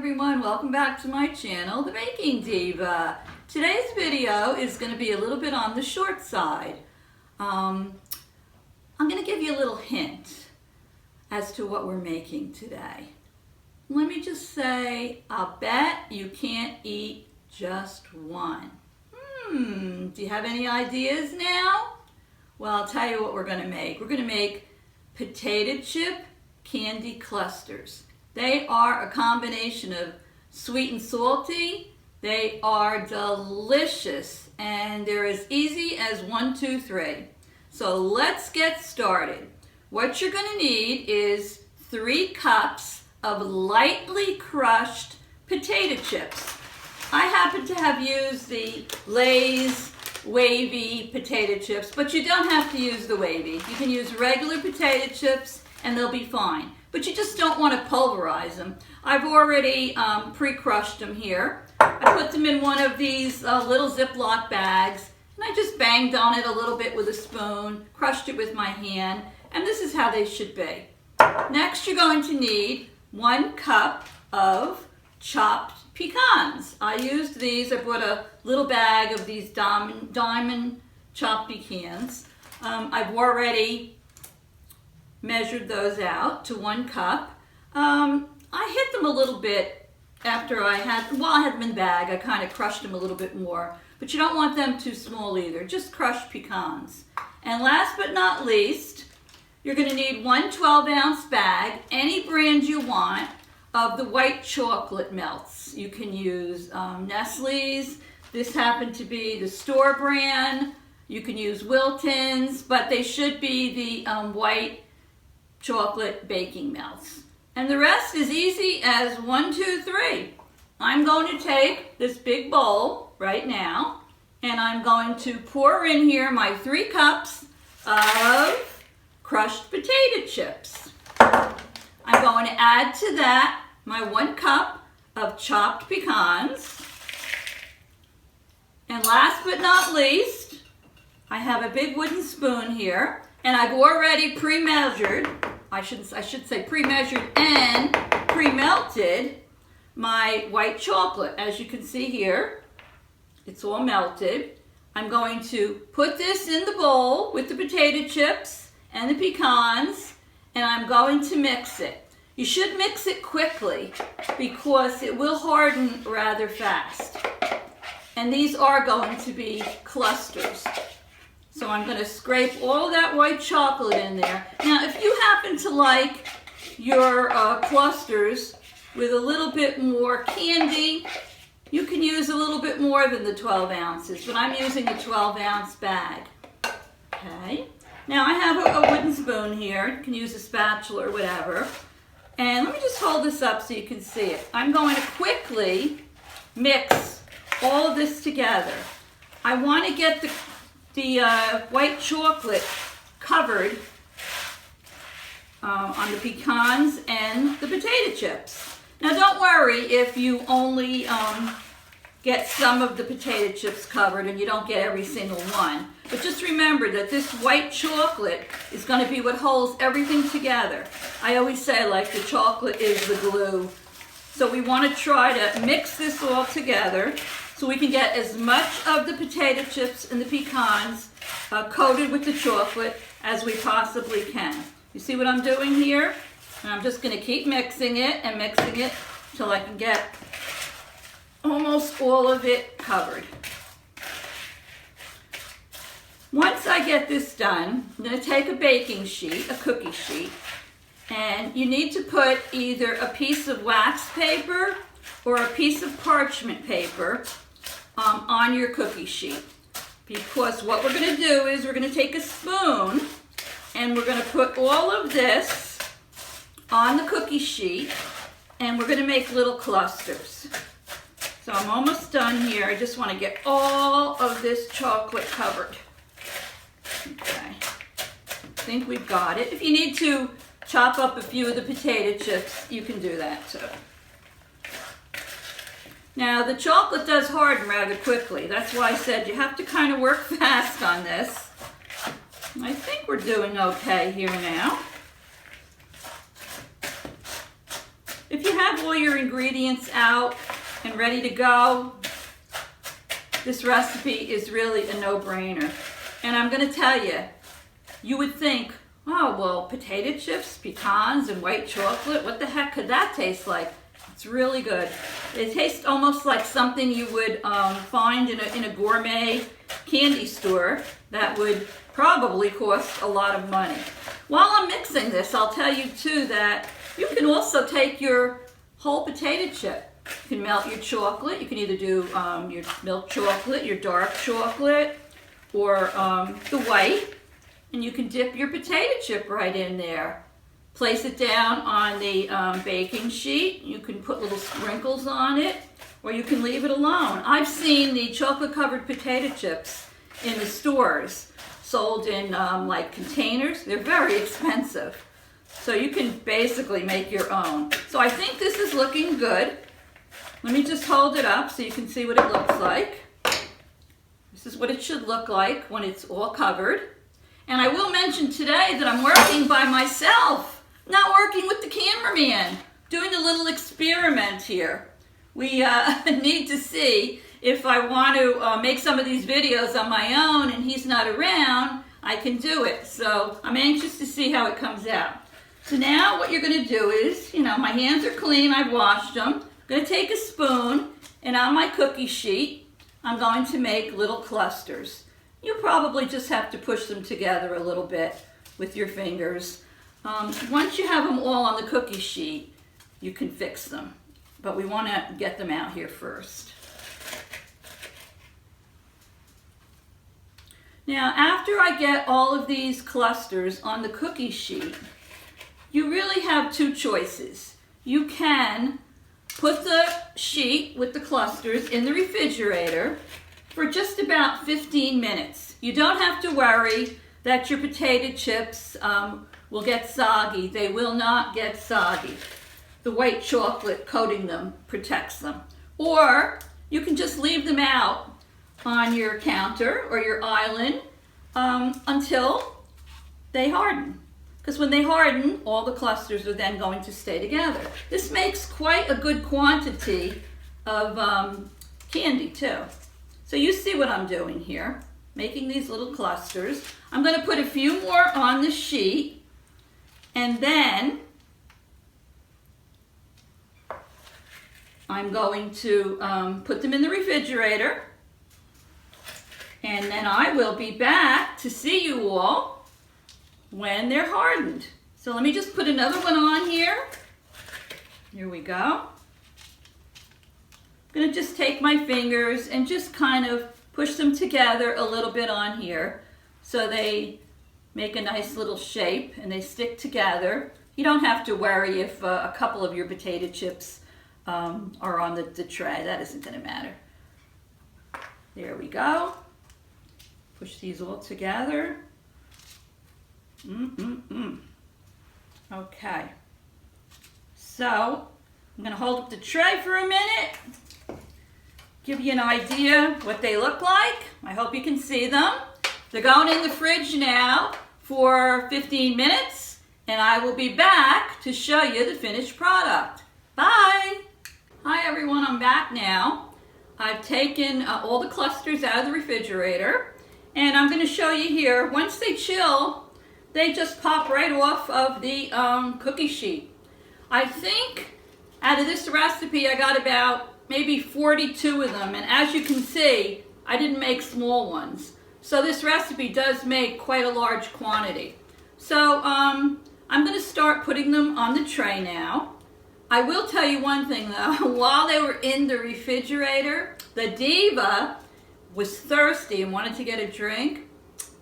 everyone, welcome back to my channel, the Baking Diva. Today's video is going to be a little bit on the short side. I'm going to give you a little hint as to what we're making today. Let me just say, I'll bet you can't eat just one. Do you have any ideas now? Well, I'll tell you what we're going to make. We're going to make potato chip candy clusters. They are a combination of sweet and salty. They are delicious and they're as easy as 1, 2, 3. So let's get started. What you're going to need is 3 cups of lightly crushed potato chips. I happen to have used the Lay's wavy potato chips, but you don't have to use the wavy. You can use regular potato chips and they'll be fine. But you just don't want to pulverize them. I've already pre-crushed them here. I put them in one of these little Ziploc bags, and I just banged on it a little bit with a spoon, crushed it with my hand, and this is how they should be. Next, you're going to need 1 cup of chopped pecans. I used these. I bought a little bag of these diamond chopped pecans. I've already measured those out to 1 cup. I hit them a little bit after I had them in the bag. I kind of crushed them a little bit more, but you don't want them too small either, just crushed pecans. And last but not least, you're going to need 1 12-ounce bag, any brand you want, of the white chocolate melts. You can use Nestle's. This happened to be the store brand. You can use Wilton's, but they should be the white chocolate baking melts. And the rest is easy as 1, 2, 3. I'm going to take this big bowl right now, and I'm going to pour in here my 3 cups of crushed potato chips. I'm going to add to that my 1 cup of chopped pecans. And last but not least, I have a big wooden spoon here, and I've already pre-measured, I should say pre-measured and pre-melted my white chocolate. As you can see here, it's all melted. I'm going to put this in the bowl with the potato chips and the pecans, and I'm going to mix it. You should mix it quickly because it will harden rather fast. And these are going to be clusters. So I'm going to scrape all that white chocolate in there. Now, if you happen to like your clusters with a little bit more candy, you can use a little bit more than the 12 ounces, but I'm using a 12-ounce bag. Okay. Now, I have a wooden spoon here. You can use a spatula or whatever. And let me just hold this up so you can see it. I'm going to quickly mix all of this together. I want to get the white chocolate covered on the pecans and the potato chips. Now don't worry if you only get some of the potato chips covered and you don't get every single one. But just remember that this white chocolate is going to be what holds everything together. I always say, like, the chocolate is the glue. So we want to try to mix this all together so we can get as much of the potato chips and the pecans coated with the chocolate as we possibly can. You see what I'm doing here? And I'm just going to keep mixing it till I can get almost all of it covered. Once I get this done, I'm going to take a baking sheet, a cookie sheet, and you need to put either a piece of wax paper or a piece of parchment paper on your cookie sheet. Because what we're going to do is we're going to take a spoon and we're going to put all of this on the cookie sheet and we're going to make little clusters. So I'm almost done here. I just want to get all of this chocolate covered. Okay. I think we've got it. If you need to chop up a few of the potato chips, you can do that too. Now, the chocolate does harden rather quickly. That's why I said you have to kind of work fast on this. I think we're doing okay here now. If you have all your ingredients out and ready to go, this recipe is really a no-brainer. And I'm going to tell you, you would think, oh, well, potato chips, pecans, and white chocolate, what the heck could that taste like? It's really good. It tastes almost like something you would find in a gourmet candy store that would probably cost a lot of money. While I'm mixing this, I'll tell you too that you can also take your whole potato chip. You can melt your chocolate. You can either do your milk chocolate, your dark chocolate, or the white. And you can dip your potato chip right in there. Place it down on the baking sheet. You can put little sprinkles on it, or you can leave it alone. I've seen the chocolate-covered potato chips in the stores, sold in like containers. They're very expensive. So you can basically make your own. So I think this is looking good. Let me just hold it up so you can see what it looks like. This is what it should look like when it's all covered. And I will mention today that I'm working by myself, not working with the cameraman, doing a little experiment here. We need to see if I want to make some of these videos on my own and he's not around, I can do it. So I'm anxious to see how it comes out. So now what you're going to do is, my hands are clean, I've washed them. I'm going to take a spoon and on my cookie sheet, I'm going to make little clusters. You probably just have to push them together a little bit with your fingers. Once you have them all on the cookie sheet, you can fix them. But we want to get them out here first. Now, after I get all of these clusters on the cookie sheet, you really have two choices. You can put the sheet with the clusters in the refrigerator for just about 15 minutes. You don't have to worry that your potato chips will get soggy. They will not get soggy. The white chocolate coating them protects them. Or you can just leave them out on your counter or your island until they harden. Because when they harden, all the clusters are then going to stay together. This makes quite a good quantity of candy too. So you see what I'm doing here, making these little clusters. I'm going to put a few more on the sheet, and then I'm going to put them in the refrigerator, and then I will be back to see you all when they're hardened. So let me just put another one on here. Here we go. I'm going to just take my fingers and just kind of push them together a little bit on here so they make a nice little shape and they stick together. You don't have to worry if a couple of your potato chips are on the tray. That isn't going to matter. There we go. Push these all together. Okay. So I'm going to hold up the tray for a minute. Give you an idea what they look like. I hope you can see them. They're going in the fridge now for 15 minutes, and I will be back to show you the finished product. Bye! Hi everyone, I'm back now. I've taken all the clusters out of the refrigerator, and I'm going to show you here. Once they chill, they just pop right off of the cookie sheet. I think out of this recipe I got about maybe 42 of them, and as you can see, I didn't make small ones. So this recipe does make quite a large quantity. So I'm going to start putting them on the tray now. I will tell you one thing though, while they were in the refrigerator, the Diva was thirsty and wanted to get a drink.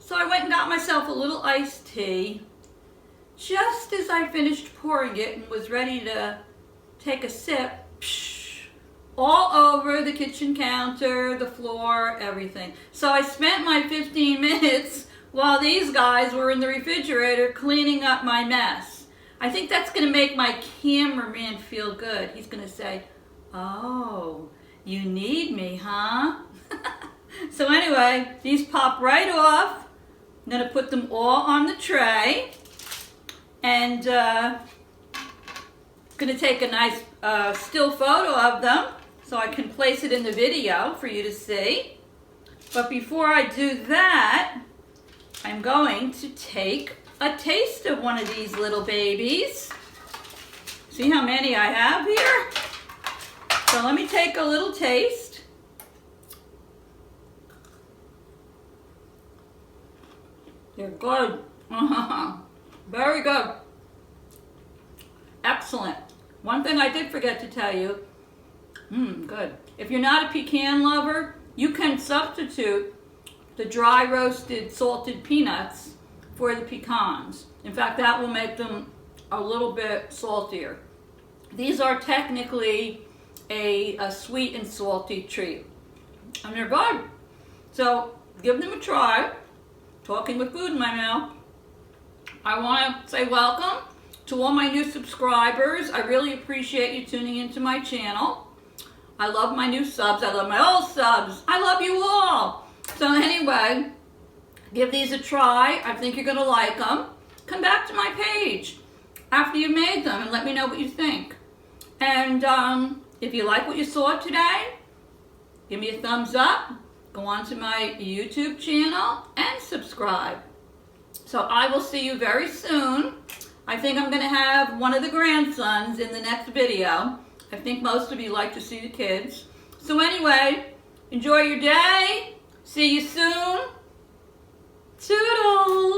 So I went and got myself a little iced tea. Just as I finished pouring it and was ready to take a sip, all over the kitchen counter, the floor, everything. So I spent my 15 minutes while these guys were in the refrigerator cleaning up my mess. I think that's going to make my cameraman feel good. He's going to say, "Oh, you need me, huh?" So anyway, these pop right off. I'm going to put them all on the tray. And going to take a nice a still photo of them so I can place it in the video for you to see. But before I do that, I'm going to take a taste of one of these little babies. See how many I have here? So let me take a little taste. They're good. Very good. Excellent. One thing I did forget to tell you. Good. If you're not a pecan lover, you can substitute the dry roasted salted peanuts for the pecans. In fact, that will make them a little bit saltier. These are technically a sweet and salty treat. And they're good. So give them a try. Talking with food in my mouth. I want to say welcome to all my new subscribers. I really appreciate you tuning into my channel. I love my new subs. I love my old subs. I love you all. So anyway, give these a try. I think you're going to like them. Come back to my page after you've made them and let me know what you think. And if you like what you saw today, give me a thumbs up. Go on to my YouTube channel and subscribe. So I will see you very soon. I think I'm going to have one of the grandsons in the next video. I think most of you like to see the kids. So anyway, enjoy your day. See you soon. Toodles.